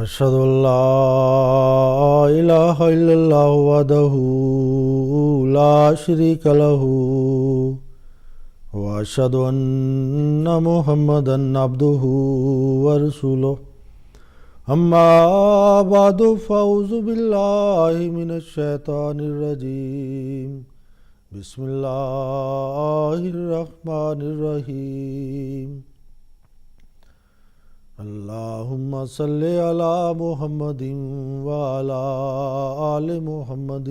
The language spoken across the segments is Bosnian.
أشهد أن لا إله إلا الله وحده لا شريك له وأشهد أن محمدا عبده ورسوله أما بعد فأعوذ بالله من الشيطان الرجيم بسم الله الرحمن الرحيم اللهم صل على محمد وعلى آل محمد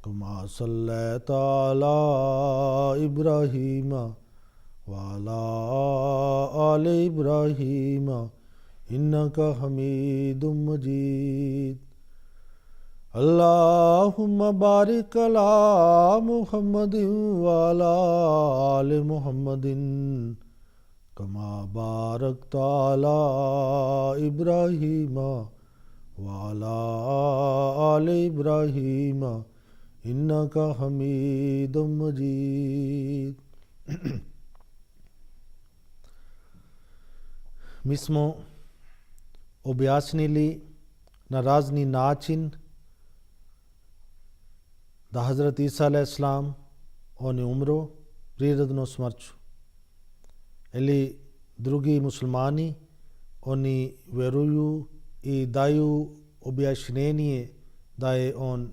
كما صليت على إبراهيم وعلى آل إبراهيم إنك حميد مجيد اللهم بارك على محمد وعلى آل محمد كما باركت على إبراهيم وعلى آل إبراهيم إنك حميد مجيد. Mi smo objasnili na razni način da Hazrat Isa a.s. on je umro prirodnom smrću. Ili drugi muslimani oni vjeruju i daju objašnjenje da je on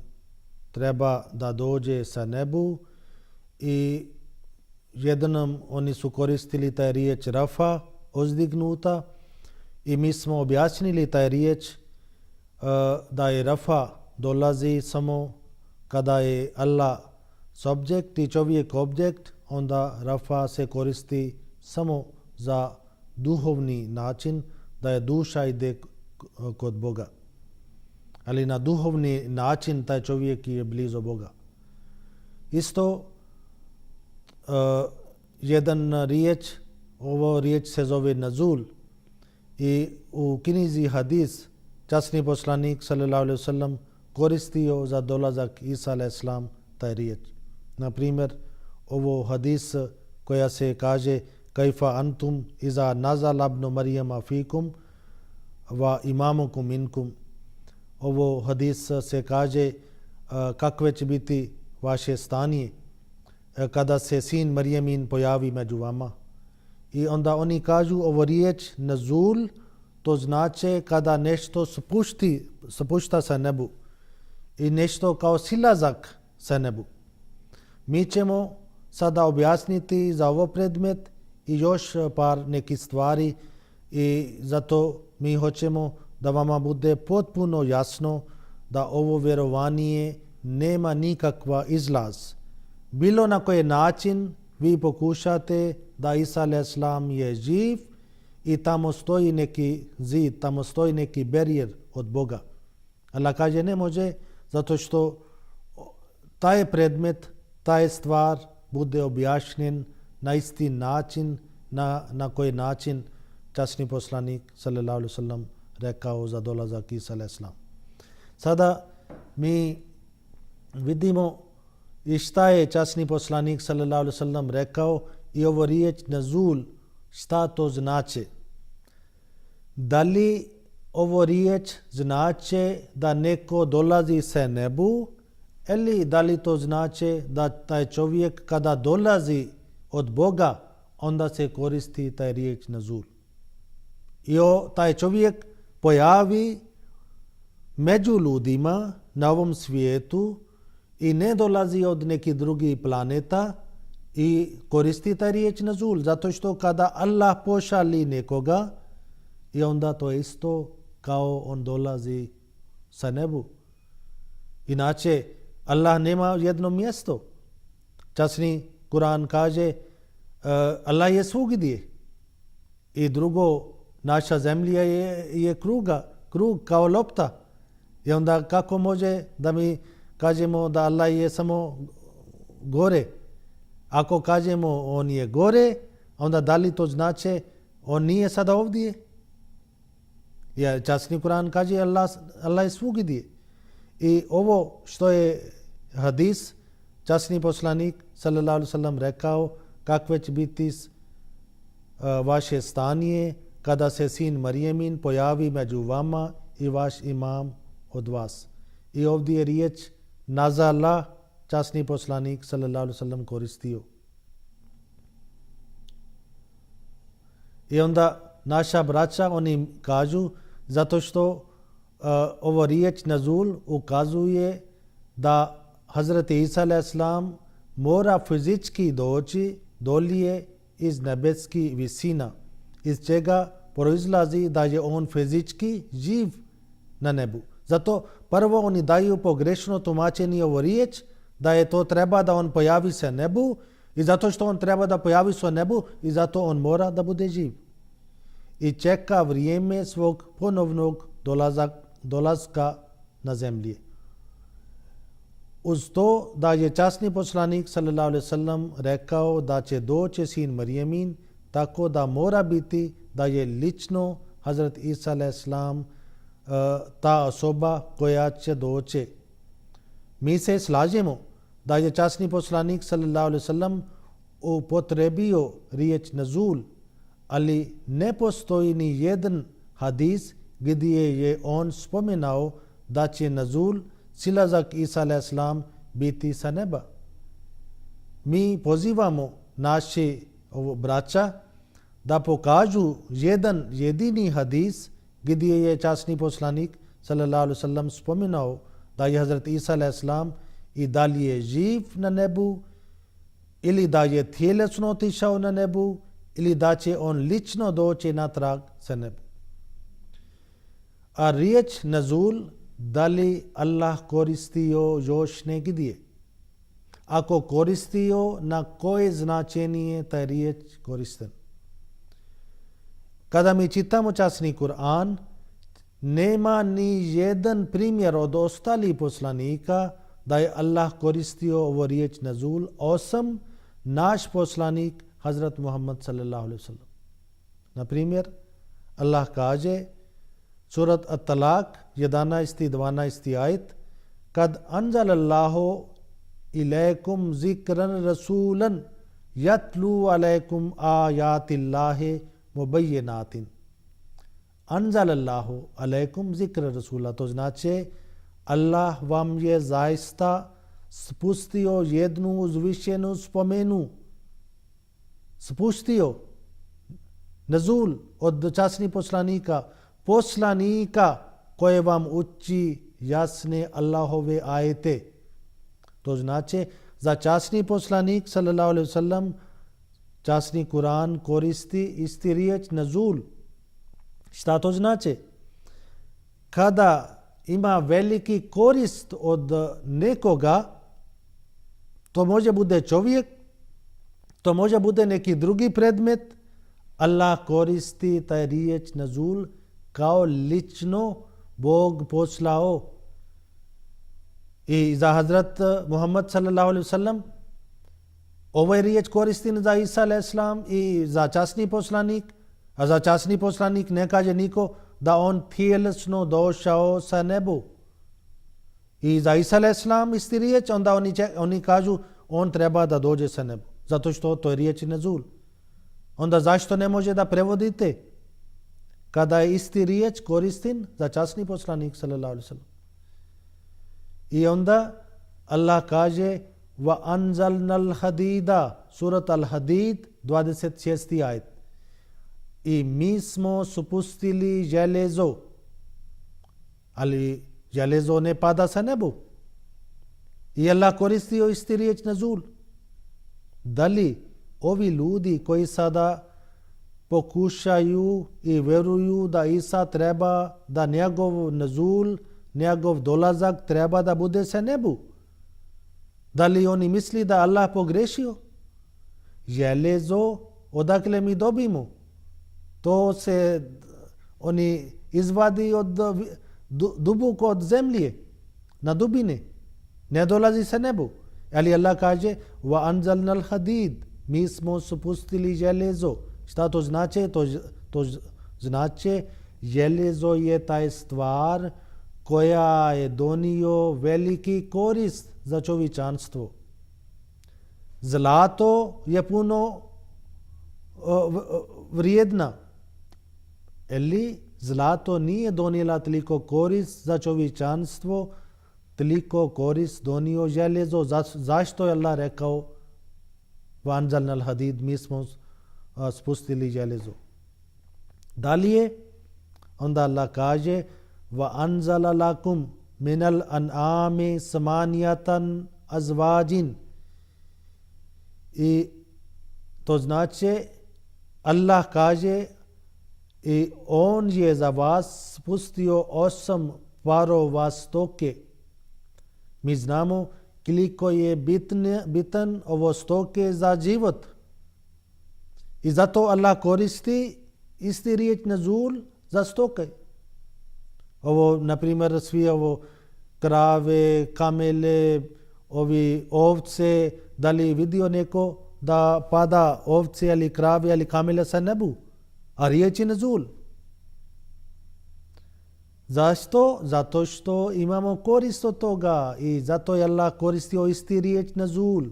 treba da dođe sa nebu i jednom oni su koristili taj riječ rafa, uzdignuta, i mi smo objasnili taj riječ da je rafa dolazi samo kada je Allah subjekt i čovjek objekt, onda rafa se koristi samo za duhovni način, da je duša ide kod Boga. Ali na duhovni način taj čovjek je blizu Boga. Isto jedan riječ, ovo riječ se zove nazul, i u knjizi hadis časni poslanik sallallahu alejhi ve sellem koristio za dolazak Isa a.s. taj riječ. Na primjer, ovo hadis koja se kaže kaifa antum iza nazala ibn Marijama fikum wa imamukum minkum. Ovo hadis se kaže kakve će biti vaše stanje kada se sin Marijamin pojavi među vama. I onda oni kažu ovo riječ nazul, to znači kada nešto spušta sa nebu i nešto kao silazak sa nebu. Mi ćemo sada objasniti za ovo predmet i još par nekih stvari, i zato mi hoćemo da vama bude potpuno jasno da ovo vjerovanje nema nikakva izlaz. Bilo na koji način vi pokušate da Isa a.s. je živ i tamo stoji neki zid, tamo stoji neki barijer od Boga. Allah kaže ne može, zato što taj predmet, taj stvar bude objašnjen na isti način na koji način časni poslanik sallallahu alejhi ve sellem rekao za dolazak Isa a.s. Sada mi vidimo i šta je časni poslanik sallallahu alejhi ve sellem rekao, i ovo riječ nazul šta to znači. Da li ovo riječ znači da neko dolazi sa nebu, ili da li to znači da taj čovjek kada dolazi od Boga onda se koristi taj riječ nazul. I taj čovjek pojavi među ljudima na ovom svijetu i ne dolazi od nekih drugih planeta i koristi taj riječ nazul, zato što kada Allah pošali nekoga, i onda to je isto kao on dolazi sa nebu. Inače, Allah nema jedno mjesto. Časni Kur'an kaže Allah je svugdje. I drugo, naša zemlja je krug kao lopta. I onda kako može da mi kažemo da Allah je samo gore? Ako kažemo on je gore, onda da li to znači on nije sada ovdje? Jer časni Kur'an kaže Allah je svugdje. I ovo što je hadis, časni poslanik sallallahu alejhi ve sellem rekao kakve će biti vaše stanje kada se sin Marijemin pojavi među vama i vaš imam od vas. I ovdje je riječ nazala, časni poslanik sallallahu alejhi ve sellem koristio. I onda naša braća, oni kažu, zato što ovo riječ nazul ukazuje da Hazrat Isa a.s. mora fizički doći dolje iz nebeskih visina, iz čega proizlazi da je on fizički živ na nebu. Zato prvo oni daju pogrešno tumačenje ovo riječ, da je to treba da on pojavi se nebu i zato što on treba da pojavi se nebu i zato on mora da bude živ. I čeka vrijeme svog ponovnog dolaska na zemlji. Uz to da je časni poslanik sallallahu alejhi ve sellem rekao da će doći sin Marijemin, tako da mora biti da je lično Hazrat Isa a.s. ta osoba koja će doći. Mi se slažemo da je časni poslanik sallallahu alejhi ve sellem upotrebio riječ nazul, ali ne postoji ni jedan hadis gdje je on spomenao da će nazul, silazak Isa a.s. biti sa neba. Mi pozivamo naše braća da pokažu jedan jedini hadis gdje je časni poslanik sallallahu alejhi ve sellem spomenao da je Hazrat Isa a.s. i dalje živ na nebu, ili da je tjelesno otišao na nebu, ili da će on lično doći natrag sa nebu. A riječ nazul da li Allah koristio još negdje? Ako koristio, na koje značenje je ta riječ koristen? Kada mi čitamo časni Kur'an, nema ni jedan primjer od ostalih poslanika da je Allah koristio ovo riječ nazul, osim naš poslanik Hazrat Muhammad sallallahu alejhi ve sellem. Na primjer, Allah kaže, Surat At-Talaq 11. i 12. ajet, kad anzalallahu ilaykum zikran rasulan yatlu alaykum ayatillahi mubayyinatin. Anzalallahu alaykum zikra rasula, to znači Allah vam je zaista spustio jednu uzvišenu spomenu. Spustio nazul od časnih poslanika koje vam uči jasne Allahove ajete. To znači za časni poslanik sallallahu alejhi ve sellem časni Kur'an koristi isti riječ nazul. Šta to znači? Kada ima veliki korist od nekoga, to može bude čovjek, to može bude neki drugi predmet, Allah koristi taj riječ nazul kao lično Bog poslao. I za Hazrat Muhammad sallallahu alejhi ve sellem ovaj riječ koristi za Isa a.s. i za časni poslanik, a za časni poslanik ne kaže niko da on tjelesno došao sa nebu. I za Isa a.s. isti riječ, onda oni kažu on treba da dođe sa nebu. Zato što to je riječ nazul. Onda zašto ne može da prevodite kada je isti riječ koristin za časni poslanik sallallahu alejhi ve sellem? I onda Allah kaže wa anzalnal hadida, surat Al-Hadid 26. ajet. I mi smo spustili železo, ali železo ne pada sa nebu. I Allah koristio isti riječ nazul. Da li ovi ljudi koji sada pokušaju i vjeruju da Isa treba, da njegov nazul, njegov dolazak treba da bude sa nebu, da li oni misli da Allah pogrešio? Železo odakle mi dobimo? To se oni izvadi od duboko od zemlje, na dubine. Ne dolazi sa nebu. Ali Allah kaže wa anzalnal hadid, mi smo spustili železo. Šta to znači? To znači železo je taj stvar koja je donio veliki korist za čovječanstvo. Zlato je puno vrijedna, Eli zlato nije donijela toliko korist za čovječanstvo, toliko korist donio željezo. Zašto je Allah rekao vanzalna al hadid, mi smo spustili željezo. Dalje, onda Allah kaže va anzala lakum minal an'ami samaniyatan azvajin. I to znači Allah kaže i on je za vas spustio 8 parova stoke. Mi znamo koliko je bitan ovo stoke za život. I zato Allah koristi isti riječ nazul za stoke. Ovo, na primjer, svi ovo krave, kamele, ovi ovce, da li vidio neko da pada ovce ili krave ili kamele sa nebu? A riječ je nazul. Zašto? Zato što imamo korist od toga i zato je Allah koristio isti riječ nazul.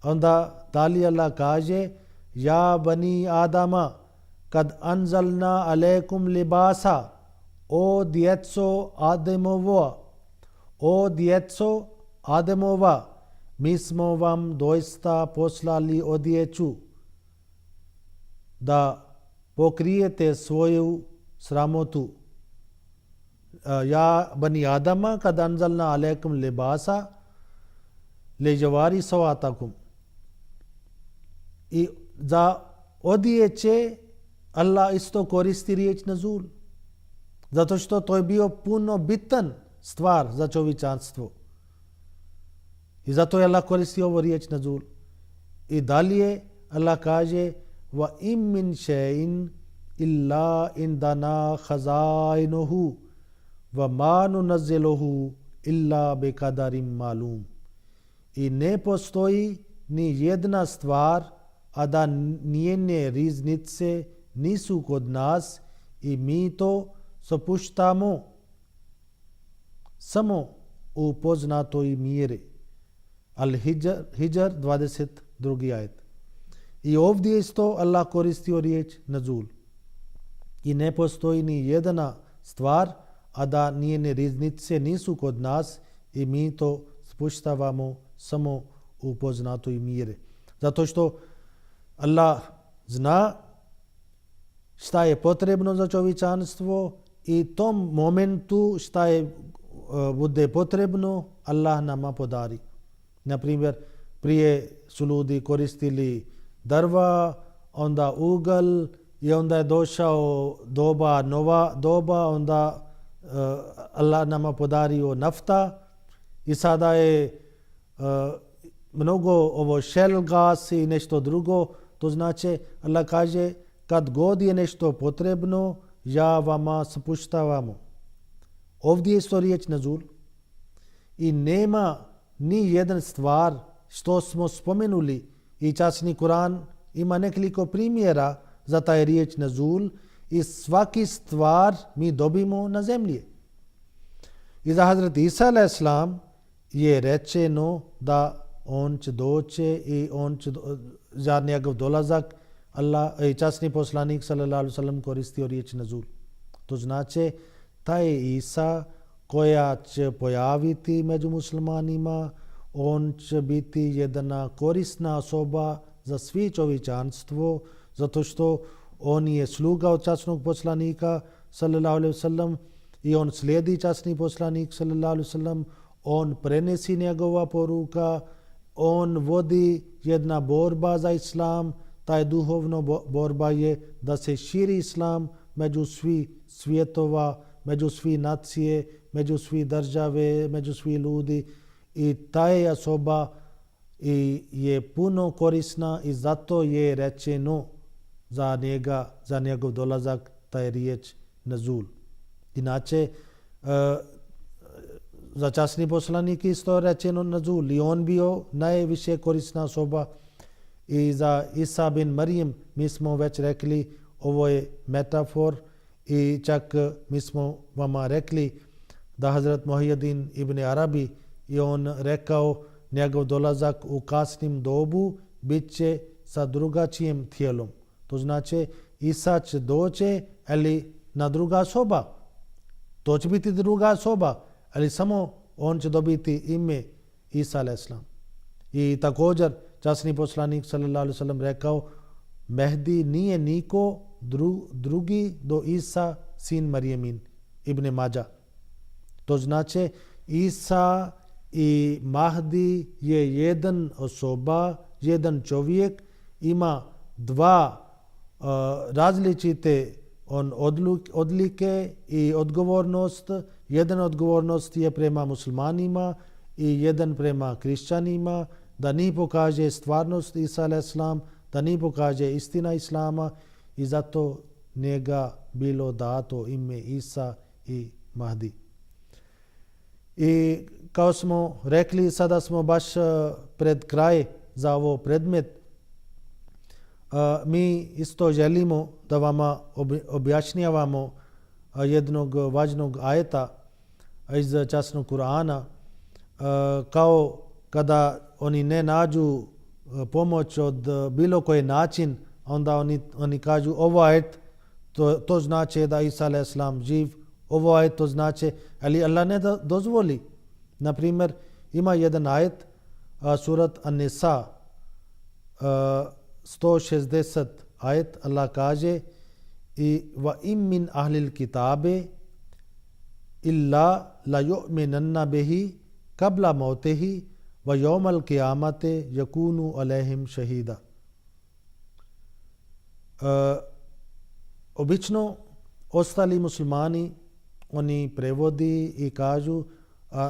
Onda dalje Allah kaže ja bani Adama kad anzalna alaikum libasa, o djeco Ademova, mi smo vam doista poslali odjeću da pokrijete svoju sramotu. Ja bani Adama kad anzalna alaikum libasa leđavari savatakum. I za odjeće Allah isto koristi riječ nazul. Zato što to je bio puno bitan stvar za čovječanstvo. I zato je Allah koristio ovo riječ nazul. I dalje Allah kaže wa im min shay'in illa indana khazainuhu wa ma nunazziluhu illa bi qadarin malum. I ne postoji ni jedna stvar, a da njene riznice nisu kod nas i mi to spuštamo samo u poznatoj mjeri. Al-Hijr 22. ajet. I ovdje isto Allah koristio riječ nazul. I ne postoji ni jedna stvar, a da njene riznice nisu kod nas i mi to spuštavamo samo u poznatoj mjeri. Zato što Allah zna šta je potrebno za čovječanstvo i tom momentu šta je bude potrebno Allah nama podari. Na primjer, prije su ljudi koristili drva, onda ugalj i onda je došao nova doba, onda Allah nama podario nafta i sada je mnogo ovo shell gas i nešto drugo. To znači Allah kaže kad god je nešto potrebno ja vama spuštavamo. Ovdje je isto riječ nazul i nema ni jedan stvar što smo spomenuli i časni Kur'an ima nekoliko primjera za taj riječ nazul i svaki stvar mi dobimo na zemlji. I za Hazrat Isa a.s. je rečeno da on će doći i on će za njegov dolazak Allah i časni poslanik sallallahu alejhi ve sellem koristio riječ nazul. To znači taj Isa koja će pojaviti među muslimanima, on će biti jedna korisna osoba za svi čovječanstvo, zato što on je sluga od časnog poslanika sallallahu alejhi ve sellem i on slijedi časni poslanik sallallahu alejhi ve sellem, on prenesi njegova poruka, on vodi jedna borba za islam, taj duhovno borba je da se širi islam među svi svjetova, među svi nacije, među svi države, među svi ljudi i taj osoba je puno korisna i zato je rečeno za njega, za njegov dolazak taj riječ nazul. Inače, za časni poslanik isto rečeno nazul i on bio najviše korisna osoba. I za Isa bin Marijem mi smo već rekli ovo je metafor i čak mi smo vama rekli da Hazrat Muhyiddin ibn Arabi je on rekao njegov dolazak u kasnim dobu bit će sa drugačijim tijelom. To znači Isa će doći ili na druga soba. To će biti druga soba, ali samo on će dobiti ime Isa a.s. I također časni poslanik sallallahu alejhi ve sellem rekao, Mehdi nije niko drugi do Isa sin Marijemin, Ibn Mađa. To znači Isa i Mahdi je jedan osoba, jedan čovjek, ima dva različite odlike i odgovornost. Jedan odgovornost je prema muslimanima i jedan prema kršćanima, da ni pokaže stvarnost Isa a.s., da ni pokaže istina Islama i zato njega bilo dato ime Isa i Mahdi. I kao smo rekli, sada smo baš pred kraj za ovo predmet. Mi isto želimo da vama objašnjavamo jednog važnog ajeta iz časnog Kur'ana, kao kada oni ne nađu pomoć od bilo koji način, onda oni kažu ovo ajet, to znači da Isa a.s. živ, ovo ajet to znači, ali Allah ne dozvoli. Na primjer, ima jedan ajet, surat An-Nisa, 160 ajet, Allah kaže i wa im min ahlil kitabe illa la yu'minanna bihi qabla mautihi wa yawmal qiyamati yakunu alaihim shahida. Obično ostali muslimani oni prevodi i kažu,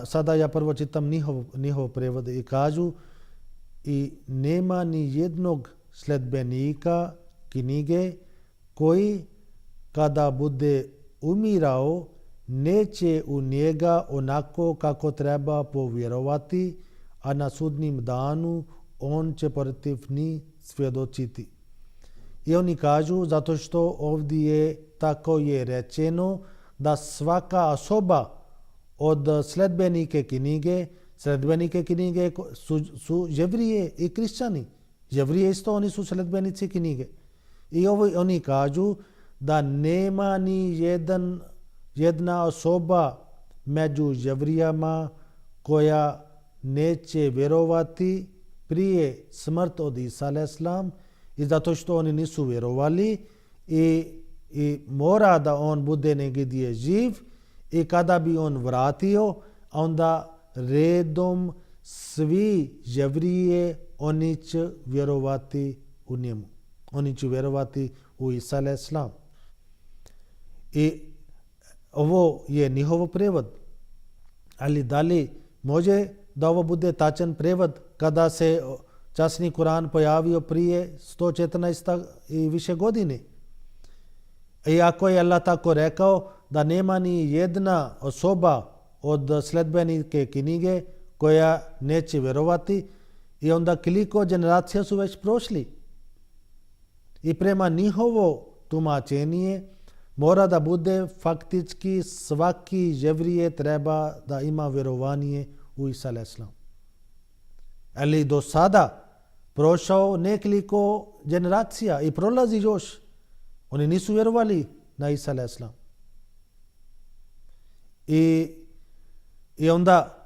sada ja prvo čitam njihov prevod i kažu, i nema ni jednog sledbenika knjige koji kada bude umirao neće u njega onako kako treba povjerovati, a na sudnjem danu on će protiv njih svjedočiti. I oni kažu zato što ovdje tako je rečeno da svaka osoba od sledbenike knjige su Jevrije i kršćani. Jevrije isto, oni su sledbenici knjige. I oni kažu da nema ni jedna osoba među Jevrijama koja neće vjerovati prije smrt od Isa a.s. i zato što oni nisu vjerovali i mora da on bude negdje živ i kada bi on vratio, onda redom svi Jevrije oni će vjerovati u njemu. Oni će vjerovati u Isa a.s. I ovo je njihov prevod. Ali da li može da ovo bude tačan prevod kada se časni Kur'an pojavio prije 114 i više godine? I ako je Allah tako rekao da nema ni jedna osoba od sledbenike knjige koja neće vjerovati, i onda koliko generacija su već prošli. I prema njihovo tumačenje mora da bude faktički svaki Jevrije treba da ima vjerovanje u Isa a.s. Ali do sada prošao nekoliko generacija i prolazi još. Oni nisu vjerovali na Isa a.s. I onda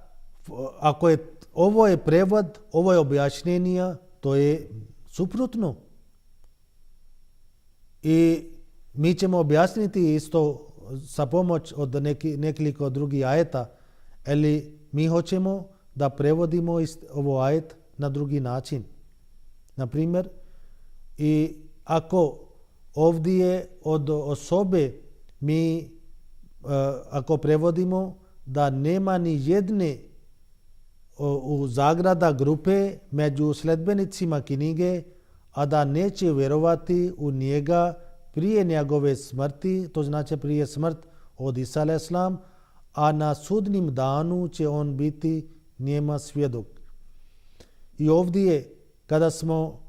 ako je ovo je prevod, ovo je objašnjenje, to je suprotno. I mi ćemo objasniti isto sa pomoć od nekoliko drugih ajeta, ali mi hoćemo da prevodimo ovo ajet na drugi način. Na primjer, i ako ovdje od osobe mi ako prevodimo da nema ni jedne u zagrada grupe među sledbenicima knjige, a da neće vjerovati u njega prije njegove smrti, to znači prije smrt od Isa a.s., a na sudnim danu će on biti njema svjedok. I ovdje kada smo,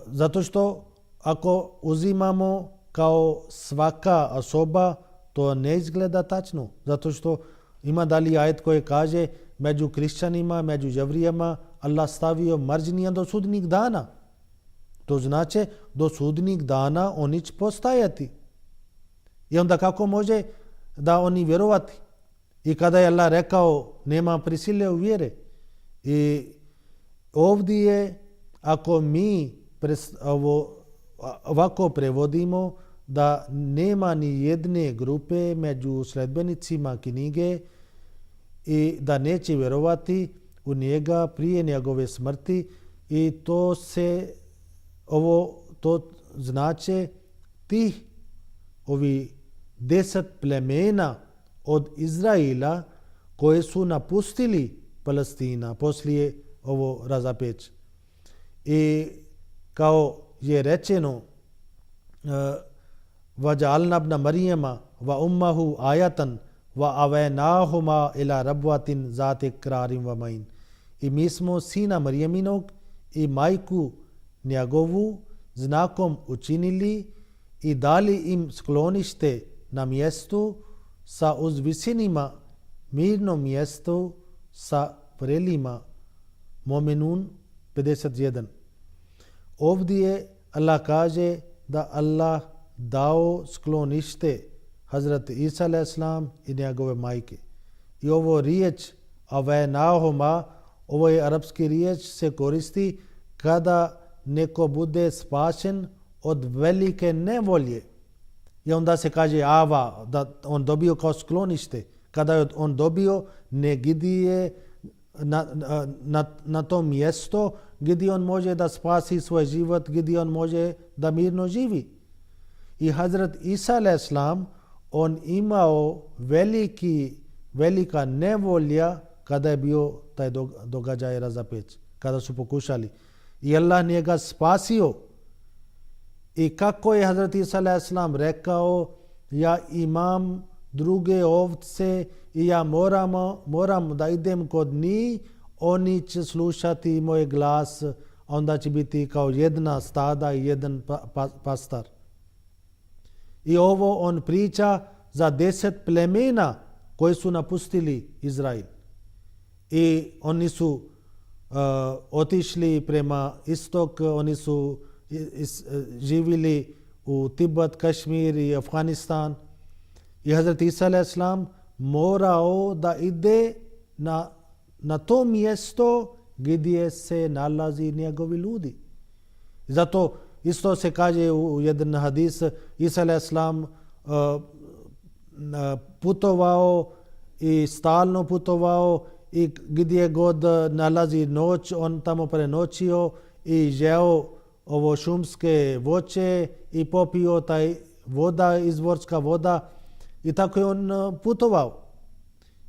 zato što ako uzimamo kao svaka osoba, to ne izgleda tačno, zato što ima dalje ajet koji kaže među kršćanima, među Jevrijama Allah stavio mržnja do sudnjeg dana. To znači do sudnjeg dana oni će postajati. I onda kako može da oni vjerovati? I kada je Allah rekao nema prisile u vjere. I ovdje ako mi ovako prevodimo da nema ni jedne grupe među sledbenicima knjige i da neće vjerovati u njega prije njegove smrti, i to znači ovi 10 plemena od Izraela koje su napustili Palestina poslije ovo razapeć. I kao je rečeno وَجَعَلْنَا ابْنَ مَرْيَمَ وَأُمَّهُ آيَةً وَأَوَيْنَاهُمَا إِلَى رَبْوَةٍ ذَاتِ قَرَارٍ وَمَعِينٍ. I mi smo sina Marijaminog i majku njegovu znakom učinili i dali im sklonište na mjestu sa uzvisinima, mirnom mjestu sa vrelima. Mominun 51. Ovdje Allah kaže da Allah dao sklonište Hazrat Isa a.s. i njegove majke. I ovo riječ avenahuma, ovo je arapski riječ, se koristi kada neko bude spašen od velike nevolje. I onda se kaže ava, da on dobio kao sklonište. Kada je on dobio, ne gdje na to mjesto gdje on može da spasi svoj život, gdje on može da mirno živi. I Hazrat Isa a.s. on imao velika nevolja kada je bio taj događaj razapeć, kada su pokušali. I Allah njega spasio. I kako je Hazrat Isa a.s. rekao, ja imam druge ovce i ja moram da idem kod njih, oni će slušati moj glas, onda će biti kao jedna stada i jedan pastar. I ovo on priča za 10 plemena koji su napustili Izrael. I oni su otišli prema istok, oni su živjeli u Tibet, Kašmir i Afganistan. I Hazrat Isa a.s. morao da ide na to mjesto gdje se nalazi njegovi ljudi. Zato isto se kaže u jedan hadis, Isa a.s. putovao i stalno putovao i gdje god nalazi noć, on tamo prenoćio i jeo ovo šumske voće i popio taj voda, izvorska voda, i tako je on putovao.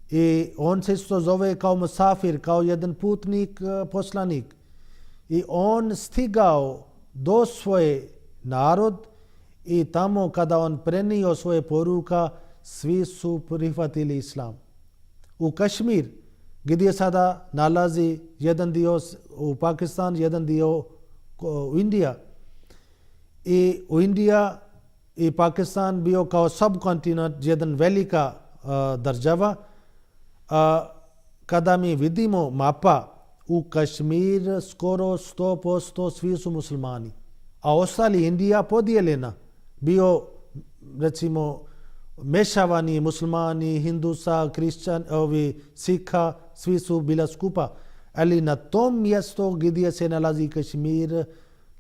I on se isto zove kao musafir, kao jedan putnik, poslanik. I on stigao do svoje narod i tamo kada on prenio svoje poruka, svi su prihvatili islam. U Kašmir, gdje sada nalazi jedan dio u Pakistan, jedan dio u Indija. I u Indija i Pakistan bio kao subkontinent, jedan velika država. Kada mi vidimo mapa, u Kašmir skoro 100% svi su muslimani, a ostali Indija podijeljena. Bio recimo mešavani muslimani, hindusa, sikha, svi su bila skupa. Ali na tom mjestu gdje se nalazi Kašmir,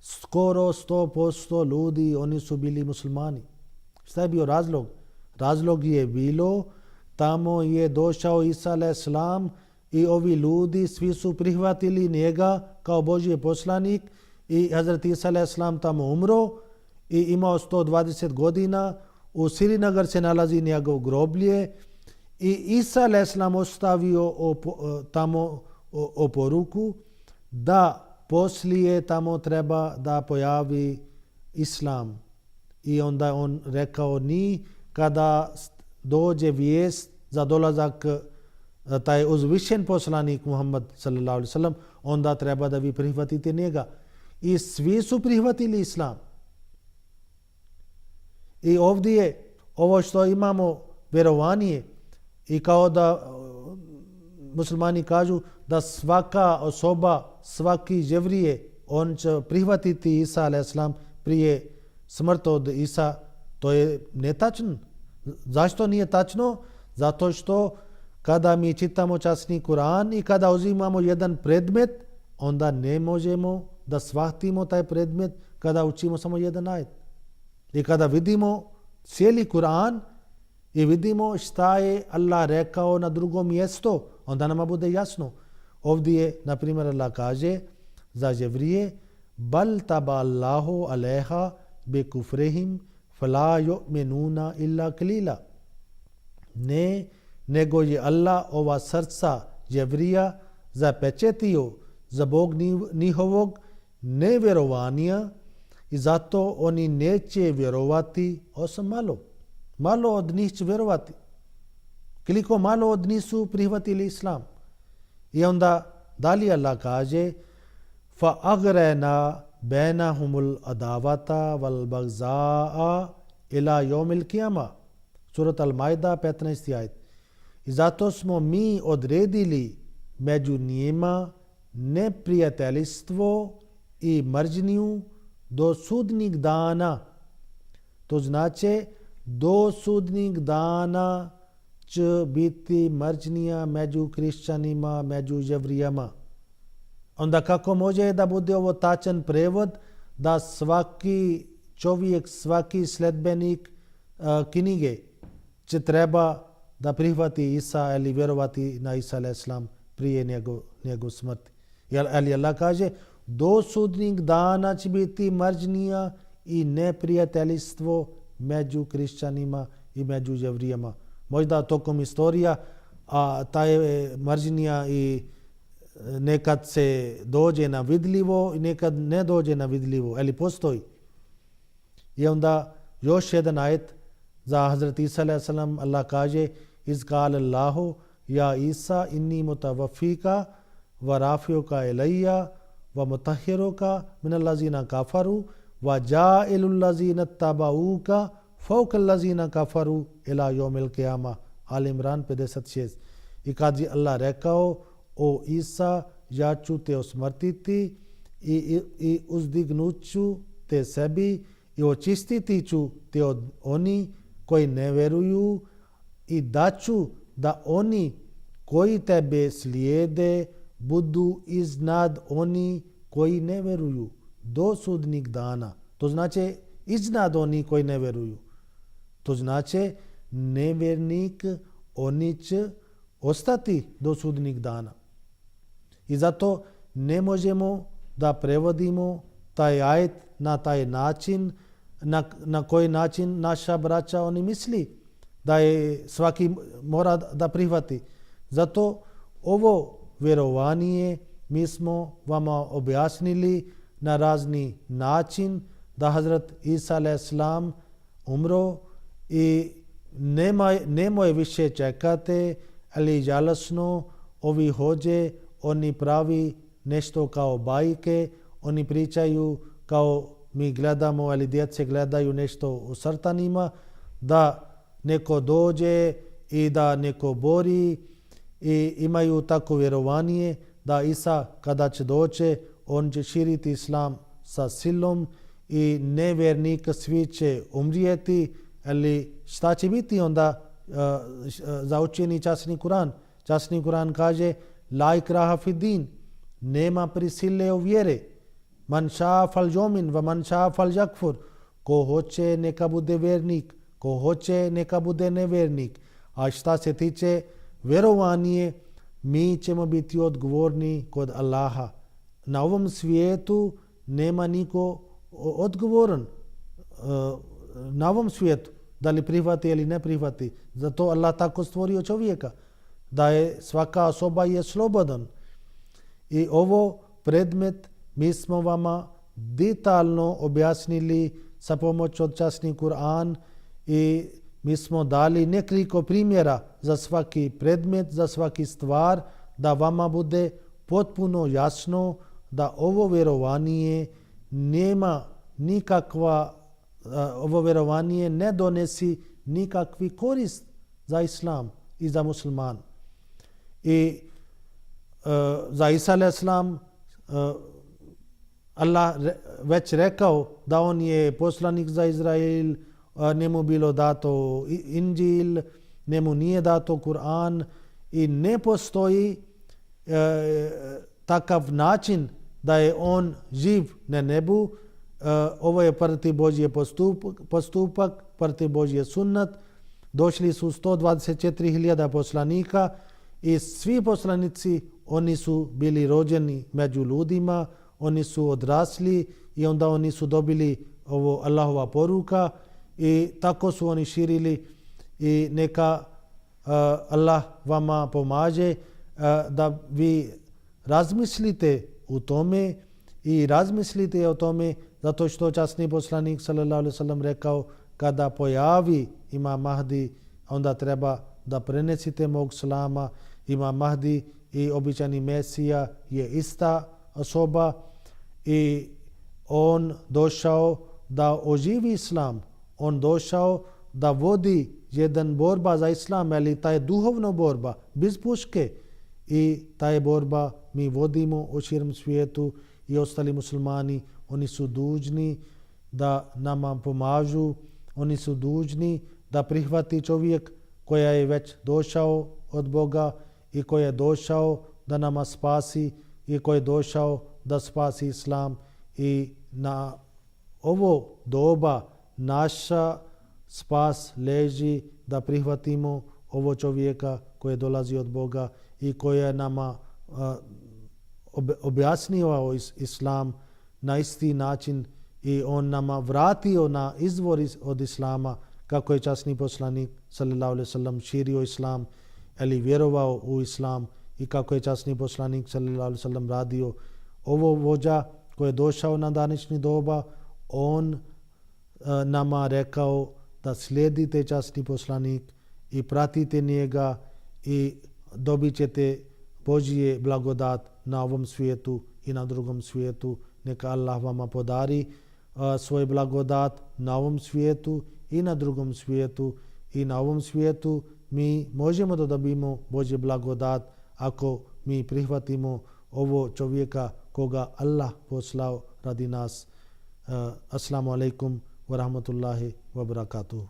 skoro 100% ljudi, oni su bili muslimani. Šta je bio razlog? Razlog je bilo, tamo je došao Isa a.s. i ovi ljudi svi su prihvatili njega kao Božji poslanik, i Hazrat Isa a.s. tamo umro i imao 120 godina. U Srinagar se nalazi njegov groblje i Isa a.s. ostavio tamo poruku da poslije tamo treba da pojavi islam. I onda on rekao, ni kada dođe vijest za dolazak taj uzvišen poslanik Muhammad sallallahu alaihi wasallam, onda treba da vi prihvatite njega. I svi su prihvatili islam. I ovdje ovo što imamo vjerovanje, i kao da muslimani kažu da svaka osoba, svaki jevrije on će prihvatiti Isa a.s. prije smrti od Isa, to je netačno. Zašto nije tačno? Zato što kada mi čitamo časni Kur'an i kada uzimamo jedan predmet, onda ne možemo da shvatimo taj predmet kada učimo samo jedan ajet. I kada vidimo cijeli Kur'an i vidimo šta je Allah rekao na drugom mjestu, onda nama bude jasno. Ovdje, na primjer, Allah kaže za Jevrije: Bal taba Allahu alejha bi kufrihim fala yu'minuna illa qalila. Ne, nego je Allah ova srca Jevrija zapečetio zbog njihovog nevjerovanja i zato oni neće vjerovati osim malo. Malo od njih će vjerovati. Koliko malo od njih su prihvatili Islam. I onda dalje Allah kaže: fa agrena bainahumul adawata wal bagzaa ila yawmil qiyamah. Surat Al-Maida 15. ajet. I zato smo mi odredili među njima neprijateljstvo i mržnju do sudnjeg dana. To znači do sudnjeg dana će biti mržnja među hrišćanima, među Jevrijama. Onda kako može da bude ovo tačan prevod da svaki čovjek, svaki sledbenik knjige će treba da prihvati Isa ili vjerovati na Isa a.s. prije njegov smrti. Ali Allah kaže do sudnjeg dana će biti mržnja i neprijateljstvo među hrišćanima i među Jevrijama. Možda tokom istorija ta je mržnja i nekad se dođe na vidljivo i nekad ne dođe na vidljivo, ali postoji. I onda još jedan ajet za Hazrat Isa a.s. Allah kaže: iz kal Allahu ja Isa inni mutawafika wa rafiuka ilayya wa mutahhiruka min allazina kafaru wa ja'ilul lazina tabauka fawqa allazina kafaru ila yawmil qiyamah. Al Imran 56. I kad je Allah rekao: o Isa, ja ću te osmrtiti i uzdignuću te sebi i očistiti ću te od oni koji ne vjeruju i daću da oni koji tebe slijede budu iznad oni koji ne vjeruju do sudnjeg dana. To znači iznad oni koji ne vjeruju. To znači nevjernik oni će ostati do sudnjeg dana. I zato ne možemo da prevodimo taj ajet na taj način na koji način naša braća oni misli da je svaki mora da prihvati. Zato ovo vjerovanje mi smo vama objasnili na razni način da Hazrat Isa a.s. umro i nemoj više čekate, ali žalosno ovi hođe, oni pravi nešto kao bajke, oni pričaju kao mi gledamo, ali djece gledaju nešto u crtanima, da neko dođe i da neko bori i imaju tako vjerovanje da Isa kada će doći, on će širiti Islam sa silom i nevjernika svi će umrijeti, ali šta će biti onda za učeni časni Kur'an? Časni Kur'an kaže la ikraha fi din, nema prisile u vjere. Man ša fal jomin va man ša fal jakfur. Ko hoće neka bude vjernik, ko hoće neka bude nevjernik. A šta se tiče vjerovanje, mi ćemo biti odgovorni kod Allaha. Na ovom svijetu nema niko odgovoran. Na ovom svijetu, da li prihvati ili ne prihvati. Zato Allah tako stvorio čovjeka, da je svaka osoba je slobodan. I ovo predmet mi smo vama detaljno objasnili sa pomoć od časni Kur'an i mi smo dali nekoliko primjera za svaki predmet, za svaki stvar, da vama bude potpuno jasno da ovo vjerovanje nema nikakva, ovo vjerovanje ne donesi nikakvi korist za Islam i za musliman. I za Isa a.s. Allah već rekao da on je poslanik za Izrael, njemu bilo dato Inđil, njemu nije dato Kur'an i ne postoji takav način da je on živ na nebu. Ovo je prvi Božji postupak, prvi Božji sunnat. Došli su 124.000 poslanika i svi poslanici, oni su bili rođeni među ljudima, oni su odrasli i onda oni su dobili ovo Allahova poruka i tako su oni širili i neka Allah vama pomaže da vi razmislite u tome i razmislite o tome zato što časni poslanik sallallahu alejhi ve sellem rekao kada pojavi Imam Mahdi onda treba da prenesite mog salama. Imam Mahdi i običani Mesija je ista osoba i on došao da oživi islam, on došao da vodi jedan borba za islam, ali ta je duhovna borba, bez puške i ta je borba mi vodimo u širom svijetu i ostali muslimani, oni su dužni da nama pomažu, oni su dužni da prihvati čovjek koja je već došao od Boga i koji je došao da nama spasi i koji je došao da spasi islam i na ovo doba naša spas leži da prihvatimo ovo čovjeka koji dolazi od Boga i koji je nama objasnio islam na isti način i on nama vratio na izvor od islama kako je časni poslanik sallallahu alejhi ve sellem širio islam ili vjerovao u islam i kako je časni poslanik sallallahu alejhi ve sellem radio. Ovo vođa koji je došao na današnji doba, on nama rekao da slijedite časni poslanik i pratite njega i dobit ćete Božje blagodat na ovom svijetu i na drugom svijetu. Neka Allah vama podari svoj blagodat na ovom svijetu i na drugom svijetu. I na ovom svijetu mi možemo da dobijemo Božje blagodat ako mi prihvatimo ovo čovjeka koga Allah poslao radi nas. Assalamu alaikum wa rahmatullahi wa barakatuh.